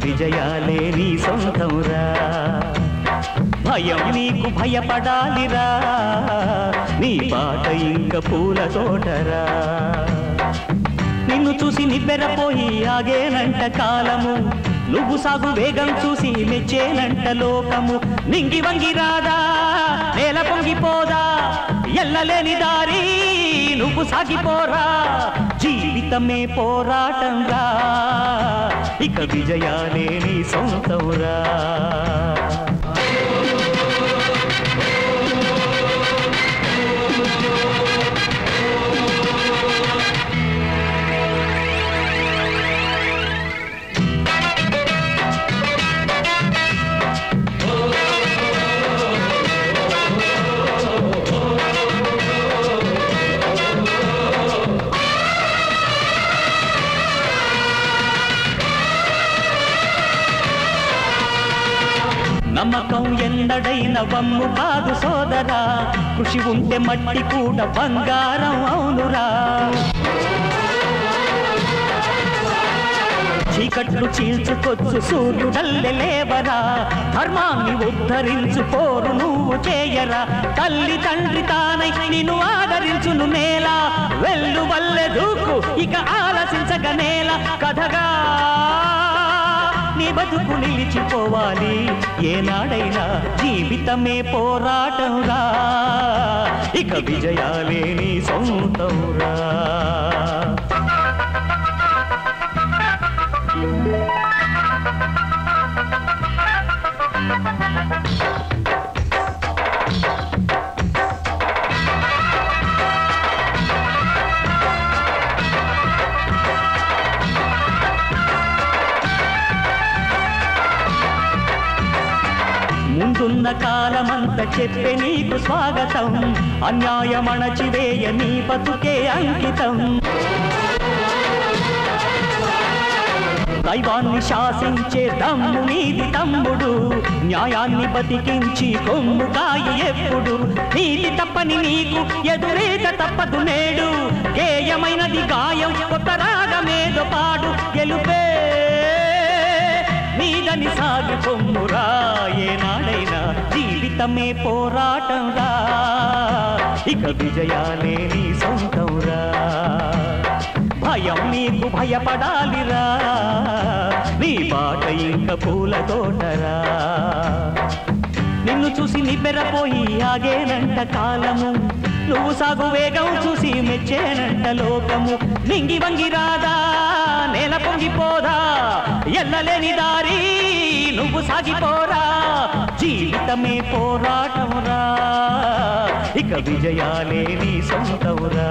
విజయాలే నీ సొంతంరా భయం నీకు భయపడాలిరా నీ బాట ఇంక పూల తోటరా నిన్ను చూసి నిబ్బెరపోయి ఆగేనంట కాలము నువ్వు సాగు వేగం చూసి మెచ్చేనంట లోకము నింగి వంగి రాదా నేల పొంగిపోదా ఎల్లలేని దారి నువ్వు సాగిపోరా జీవితమే పోరాటం రా ఇక విజయాలే నీ సొంతంరా నమ్మకం ఎన్నడైన వమ్ము కాదు సోదరా కృషి ఉంటే మట్టి కూడా బంగారం అవునురా చీకట్లు చీల్చుకొచ్చు సూర్యుడల్లె లేవరా ధర్మాన్ని ఉద్ధరించు పోరు నువ్వు చేయరా తల్లి తండ్రి తానై నిన్ను ఆదరించును నేల వెళ్ళు వల్లె దూకు ఇక ఆలసించగ నేల కథగా నీ బతుకు నిలిచిపోవాలి ఏనాడైనా జీవితమే పోరాటంరా ఇక విజయాలే నీ సొంతంరా ముందున్న కాలమంత చెప్పే నీకు స్వాగతం అన్యాయమణచివేయ నీ బతుకే అంకితం దైవాన్ని శాసించే దమ్ము నీది తమ్ముడు న్యాయాన్ని బతికించి కొమ్ము కాయి ఎప్పుడు నీతి తప్పని నీకు ఎదురేత తప్పదు నేడు గేయమైనది గాయం కొత్త రాగమేదో పాడు గెలుపే నీదని సాగి కొమ్మురా ఏనాడైనా జీవితమే పోరాటంరా ఇక విజయాలే నీ సొంతంరా భయం నీకు భయపడాలిరా నీ బాట ఇంక పూల తోటరా నిన్ను చూసి నిబ్బెరపోయి ఆగేనంట కాలము నువ్వు సాగు వేగం చూసి మెచ్చేనంట లోకము నింగి వంగి రాదా నేల పొంగిపోదా ఎల్లలేని దారి నువ్వు సాగిపోరా జీవితమే పోరాటమురా ఇక విజయాలే నీ సొంతమురా